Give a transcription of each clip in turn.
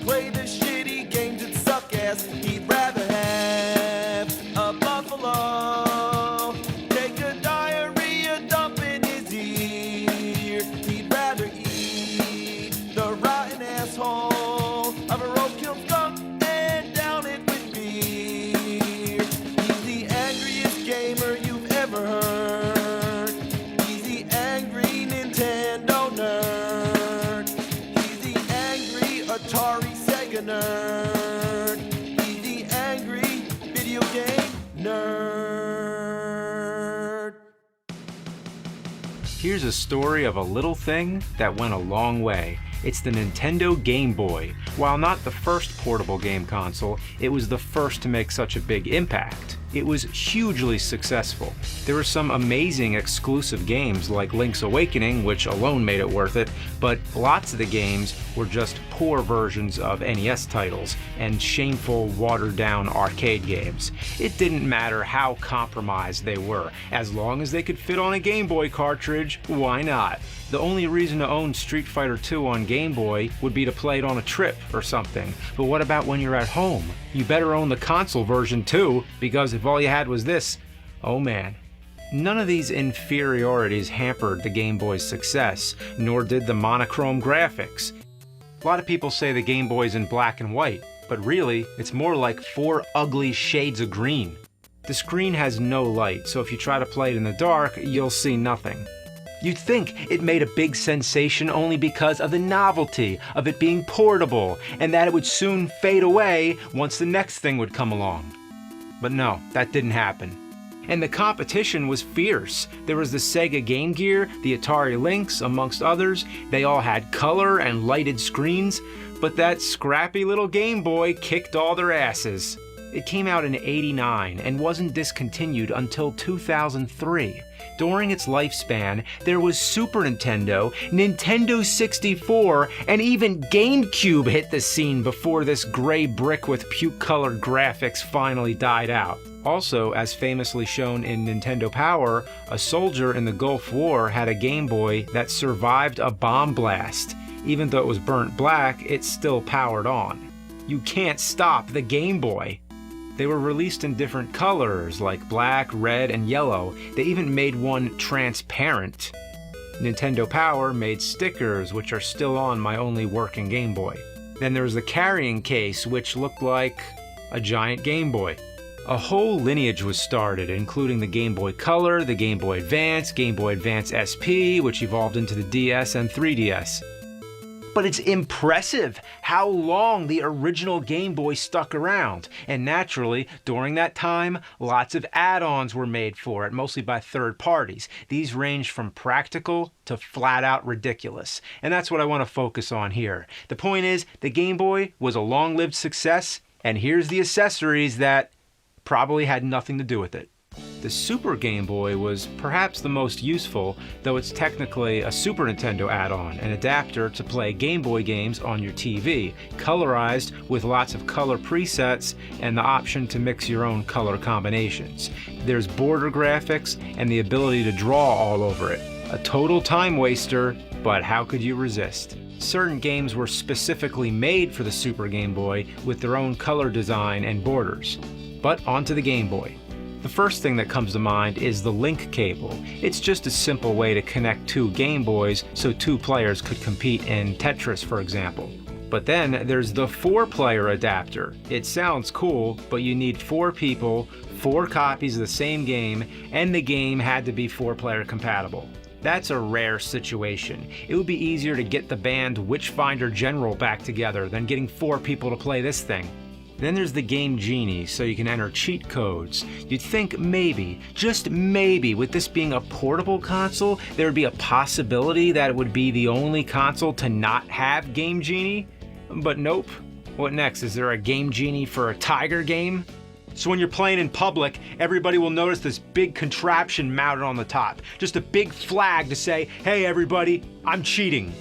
play the shitty games that suck ass. He'd rather have a buffalo take a diarrhea dump in his ear. He'd rather eat the rotten asshole of a roadkill skunk and down it with beer. He's the angriest gamer you've ever heard. He's the angry Nintendo nerd. He's the angry Atari Sega nerd. He's the angry video game nerd. Here's a story of a little thing that went a long way. It's the Nintendo Game Boy. While not the first portable game console, it was the first to make such a big impact. It was hugely successful. There were some amazing exclusive games like Link's Awakening, which alone made it worth it, but lots of the games were just poor versions of NES titles and shameful, watered-down arcade games. It didn't matter how compromised they were. As long as they could fit on a Game Boy cartridge, why not? The only reason to own Street Fighter II on Game Boy would be to play it on a trip or something. But what about when you're at home? You better own the console version too, because if all you had was this, oh man. None of these inferiorities hampered the Game Boy's success, nor did the monochrome graphics. A lot of people say the Game Boy's in black and white, but really, it's more like 4 ugly shades of green. The screen has no light, so if you try to play it in the dark, you'll see nothing. You'd think it made a big sensation only because of the novelty of it being portable, and that it would soon fade away once the next thing would come along. But no, that didn't happen. And the competition was fierce. There was the Sega Game Gear, the Atari Lynx, amongst others. They all had color and lighted screens, but that scrappy little Game Boy kicked all their asses. It came out in '89 and wasn't discontinued until 2003. During its lifespan, there was Super Nintendo, Nintendo 64, and even GameCube hit the scene before this gray brick with puke-colored graphics finally died out. Also, as famously shown in Nintendo Power, a soldier in the Gulf War had a Game Boy that survived a bomb blast. Even though it was burnt black, it still powered on. You can't stop the Game Boy. They were released in different colors, like black, red, and yellow. They even made one transparent. Nintendo Power made stickers, which are still on my only working Game Boy. Then there was the carrying case, which looked like a giant Game Boy. A whole lineage was started, including the Game Boy Color, the Game Boy Advance SP, which evolved into the DS and 3DS. But it's impressive how long the original Game Boy stuck around. And naturally, during that time, lots of add-ons were made for it, mostly by third parties. These ranged from practical to flat-out ridiculous. And that's what I want to focus on here. The point is, the Game Boy was a long-lived success, and here's the accessories that probably had nothing to do with it. The Super Game Boy was perhaps the most useful, though it's technically a Super Nintendo add-on, an adapter to play Game Boy games on your TV, colorized with lots of color presets and the option to mix your own color combinations. There's border graphics and the ability to draw all over it. A total time waster, but how could you resist? Certain games were specifically made for the Super Game Boy with their own color design and borders. But onto the Game Boy. The first thing that comes to mind is the link cable. It's just a simple way to connect 2 Game Boys so 2 players could compete in Tetris, for example. But then there's the 4-player adapter. It sounds cool, but you need 4 people, 4 copies of the same game, and the game had to be 4-player compatible. That's a rare situation. It would be easier to get the band Witchfinder General back together than getting 4 people to play this thing. Then there's the Game Genie, so you can enter cheat codes. You'd think maybe, just maybe, with this being a portable console, there would be a possibility that it would be the only console to not have Game Genie? But nope. What next? Is there a Game Genie for a Tiger game? So when you're playing in public, everybody will notice this big contraption mounted on the top. Just a big flag to say, hey everybody, I'm cheating.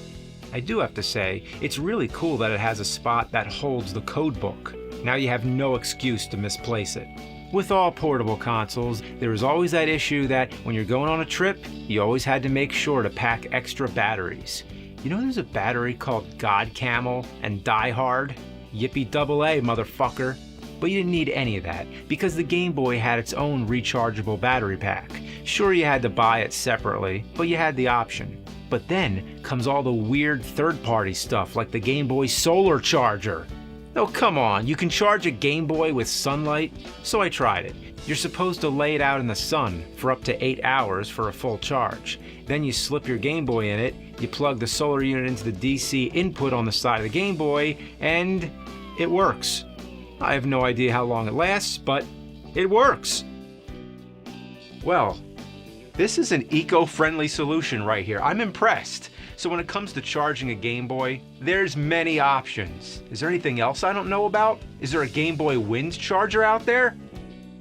I do have to say, it's really cool that it has a spot that holds the code book. Now you have no excuse to misplace it. With all portable consoles, there was always that issue that when you're going on a trip, you always had to make sure to pack extra batteries. You know there's a battery called God Camel and Die Hard? Yippee double A, motherfucker. But you didn't need any of that, because the Game Boy had its own rechargeable battery pack. Sure, you had to buy it separately, but you had the option. But then comes all the weird third-party stuff like the Game Boy Solar Charger. Oh, come on, you can charge a Game Boy with sunlight? So I tried it. You're supposed to lay it out in the sun for up to 8 hours for a full charge. Then you slip your Game Boy in it, you plug the solar unit into the DC input on the side of the Game Boy, and it works. I have no idea how long it lasts, but it works. Well, this is an eco-friendly solution right here. I'm impressed. So when it comes to charging a Game Boy, there's many options. Is there anything else I don't know about? Is there a Game Boy Wind charger out there?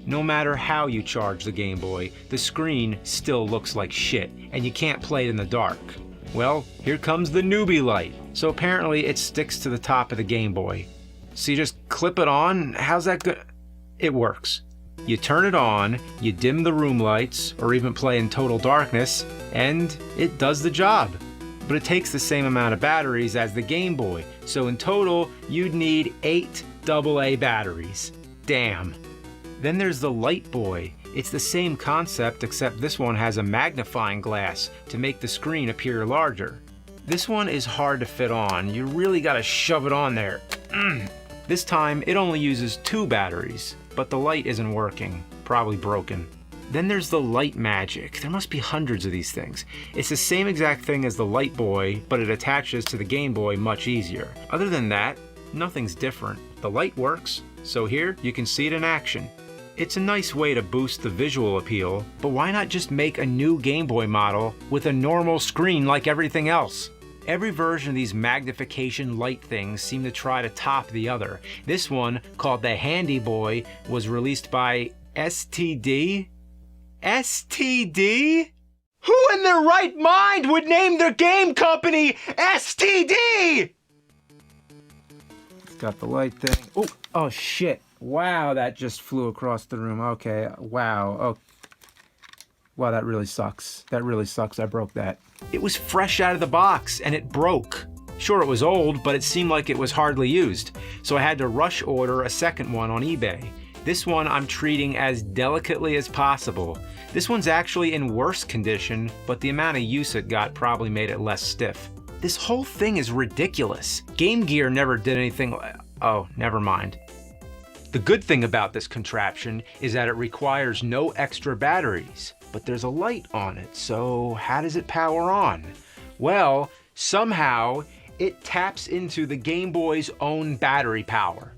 No matter how you charge the Game Boy, the screen still looks like shit, and you can't play it in the dark. Well, here comes the newbie light. So apparently it sticks to the top of the Game Boy. So you just clip it on, how's that good? It works. You turn it on, you dim the room lights, or even play in total darkness, and it does the job. But it takes the same amount of batteries as the Game Boy, so in total, you'd need 8 AA batteries. Damn. Then there's the Light Boy. It's the same concept, except this one has a magnifying glass to make the screen appear larger. This one is hard to fit on. You really gotta shove it on there. This time, it only uses 2 batteries, but the light isn't working. Probably broken. Then there's the Light Magic. There must be hundreds of these things. It's the same exact thing as the Light Boy, but it attaches to the Game Boy much easier. Other than that, nothing's different. The light works, so here you can see it in action. It's a nice way to boost the visual appeal, but why not just make a new Game Boy model with a normal screen like everything else? Every version of these magnification light things seem to try to top the other. This one, called the Handy Boy, was released by STD? STD? Who in their right mind would name their game company STD? It's got the light thing. Oh shit. Wow, that just flew across the room. Okay, wow. Oh, wow, that really sucks. That really sucks. I broke that. It was fresh out of the box, and it broke. Sure, it was old, but it seemed like it was hardly used. So I had to rush order a second one on eBay. This one I'm treating as delicately as possible. This one's actually in worse condition, but the amount of use it got probably made it less stiff. This whole thing is ridiculous. Game Gear never did anything like... Oh, never mind. The good thing about this contraption is that it requires no extra batteries, but there's a light on it, so how does it power on? Well, somehow it taps into the Game Boy's own battery power.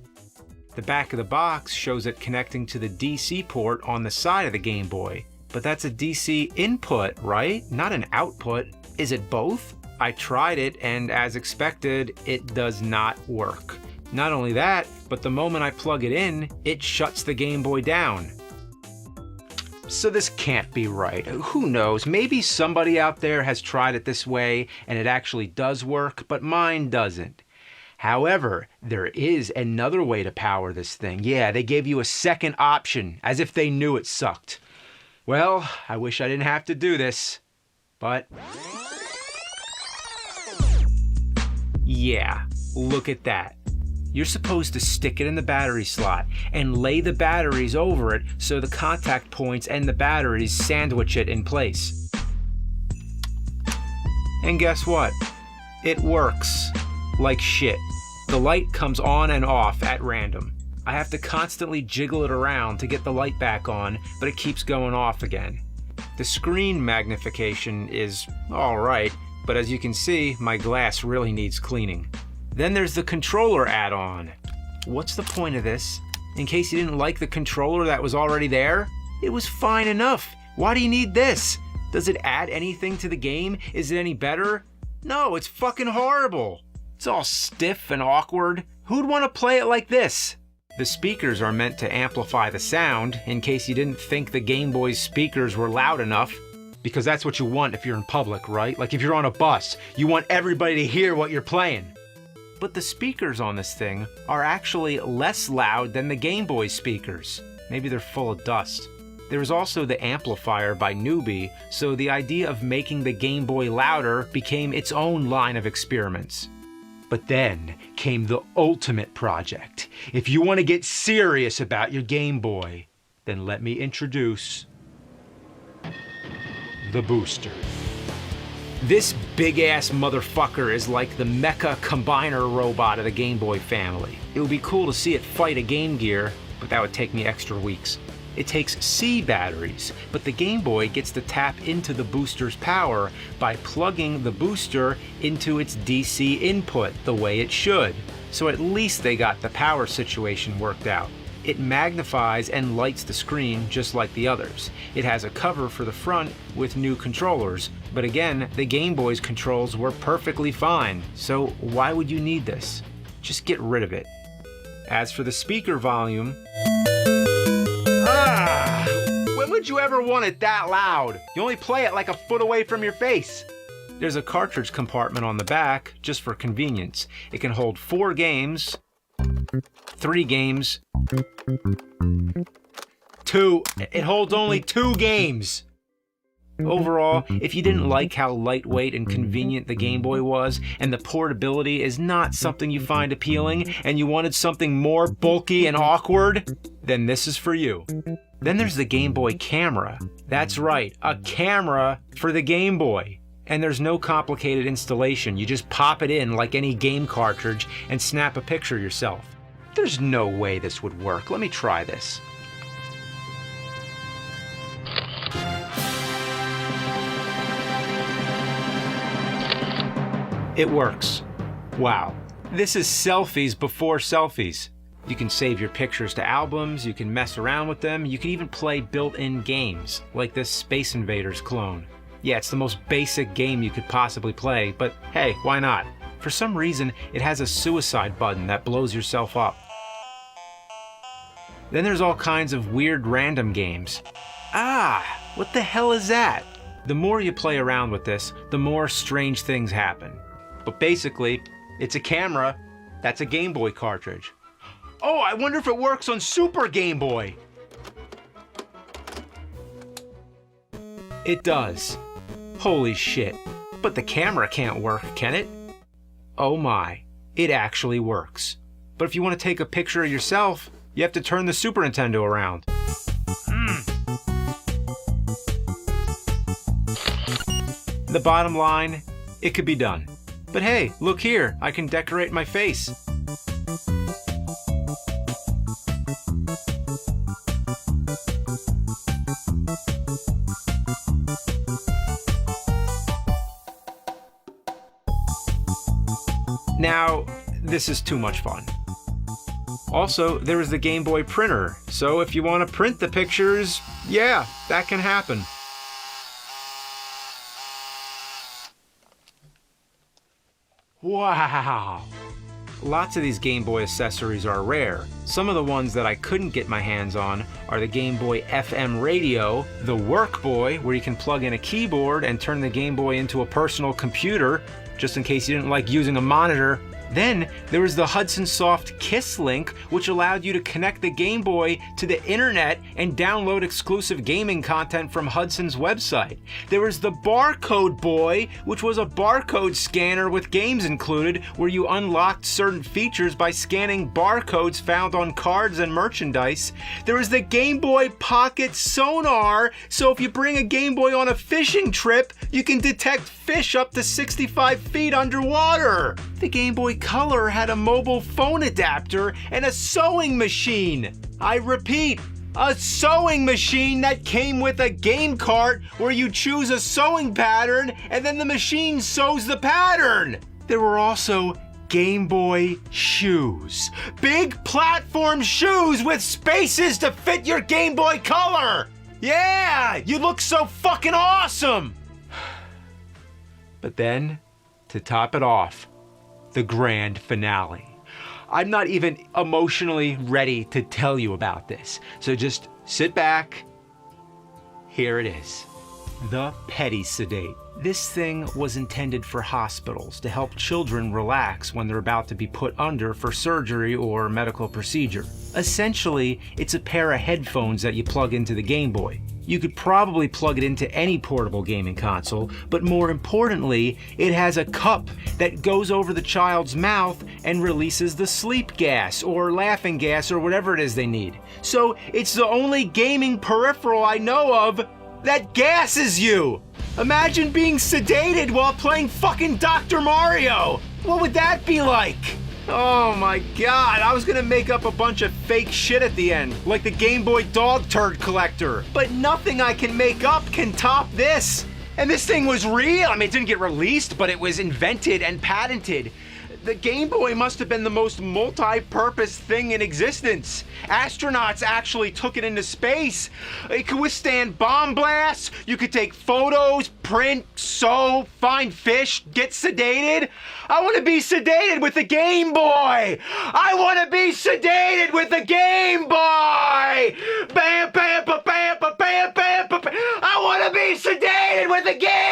The back of the box shows it connecting to the DC port on the side of the Game Boy, but that's a DC input, right? Not an output. Is it both? I tried it, and as expected, it does not work. Not only that, but the moment I plug it in, it shuts the Game Boy down. So this can't be right. Who knows? Maybe somebody out there has tried it this way and it actually does work, but mine doesn't. However, there is another way to power this thing. Yeah, they gave you a second option, as if they knew it sucked. Well, I wish I didn't have to do this, but... yeah, look at that. You're supposed to stick it in the battery slot and lay the batteries over it so the contact points and the batteries sandwich it in place. And guess what? It works like shit. The light comes on and off at random. I have to constantly jiggle it around to get the light back on, but it keeps going off again. The screen magnification is alright, but as you can see, my glass really needs cleaning. Then there's the controller add-on. What's the point of this? In case you didn't like the controller that was already there? It was fine enough. Why do you need this? Does it add anything to the game? Is it any better? No, it's fucking horrible. It's all stiff and awkward. Who'd want to play it like this? The speakers are meant to amplify the sound, in case you didn't think the Game Boy's speakers were loud enough. Because that's what you want if you're in public, right? Like if you're on a bus, you want everybody to hear what you're playing. But the speakers on this thing are actually less loud than the Game Boy speakers. Maybe they're full of dust. There was also the amplifier by Newbie, so the idea of making the Game Boy louder became its own line of experiments. But then came the ultimate project. If you want to get serious about your Game Boy, then let me introduce the booster. This big-ass motherfucker is like the mecha combiner robot of the Game Boy family. It would be cool to see it fight a Game Gear, but that would take me extra weeks. It takes C batteries, but the Game Boy gets to tap into the booster's power by plugging the booster into its DC input the way it should. So at least they got the power situation worked out. It magnifies and lights the screen just like the others. It has a cover for the front with new controllers, but again, the Game Boy's controls were perfectly fine, so why would you need this? Just get rid of it. As for the speaker volume, when would you ever want it that loud? You only play it like a foot away from your face. There's a cartridge compartment on the back, just for convenience. It can hold 4 games, 3 games, 2. It holds only 2 games. Overall, if you didn't like how lightweight and convenient the Game Boy was, and the portability is not something you find appealing, and you wanted something more bulky and awkward, then this is for you. Then there's the Game Boy camera. That's right, a camera for the Game Boy. And there's no complicated installation. You just pop it in like any game cartridge and snap a picture yourself. There's no way this would work. Let me try this. It works. Wow. This is selfies before selfies. You can save your pictures to albums, you can mess around with them, you can even play built-in games, like this Space Invaders clone. Yeah, it's the most basic game you could possibly play, but hey, why not? For some reason, it has a suicide button that blows yourself up. Then there's all kinds of weird random games. What the hell is that? The more you play around with this, the more strange things happen. But basically, it's a camera that's a Game Boy cartridge. Oh, I wonder if it works on Super Game Boy. It does. Holy shit. But the camera can't work, can it? Oh my, it actually works. But if you want to take a picture of yourself, you have to turn the Super Nintendo around. The bottom line, it could be done. But hey, look here, I can decorate my face. Now, this is too much fun. Also, there is the Game Boy printer, so if you want to print the pictures, yeah, that can happen. Wow! Lots of these Game Boy accessories are rare. Some of the ones that I couldn't get my hands on are the Game Boy FM radio, the Work Boy, where you can plug in a keyboard and turn the Game Boy into a personal computer, just in case you didn't like using a monitor. Then there was the Hudson Soft Kiss Link, which allowed you to connect the Game Boy to the internet and download exclusive gaming content from Hudson's website. There was the Barcode Boy, which was a barcode scanner with games included, where you unlocked certain features by scanning barcodes found on cards and merchandise. There was the Game Boy Pocket Sonar, so if you bring a Game Boy on a fishing trip, you can detect fish up to 65 feet underwater. The Game Boy Color had a mobile phone adapter and a sewing machine. I repeat, a sewing machine that came with a game cart where you choose a sewing pattern and then the machine sews the pattern. There were also Game Boy shoes. Big platform shoes with spaces to fit your Game Boy Color. Yeah, you look so fucking awesome. But then, to top it off, the grand finale. I'm not even emotionally ready to tell you about this, so just sit back. Here it is. The Petty Sedate. This thing was intended for hospitals to help children relax when they're about to be put under for surgery or medical procedure. Essentially, it's a pair of headphones that you plug into the Game Boy. You could probably plug it into any portable gaming console, but more importantly, it has a cup that goes over the child's mouth and releases the sleep gas or laughing gas or whatever it is they need. So it's the only gaming peripheral I know of that gasses you! Imagine being sedated while playing fucking Dr. Mario! What would that be like? Oh my god, I was gonna make up a bunch of fake shit at the end, like the Game Boy dog turd collector. But nothing I can make up can top this. And this thing was real. I mean, it didn't get released, but it was invented and patented. The Game Boy must have been the most multi-purpose thing in existence. Astronauts actually took it into space. It could withstand bomb blasts, you could take photos, print, sew, find fish, get sedated. I want to be sedated with the Game Boy! I want to be sedated with the Game Boy! Bam, bam, ba, bam, ba, bam, bam, ba, bam. I want to be sedated with the Game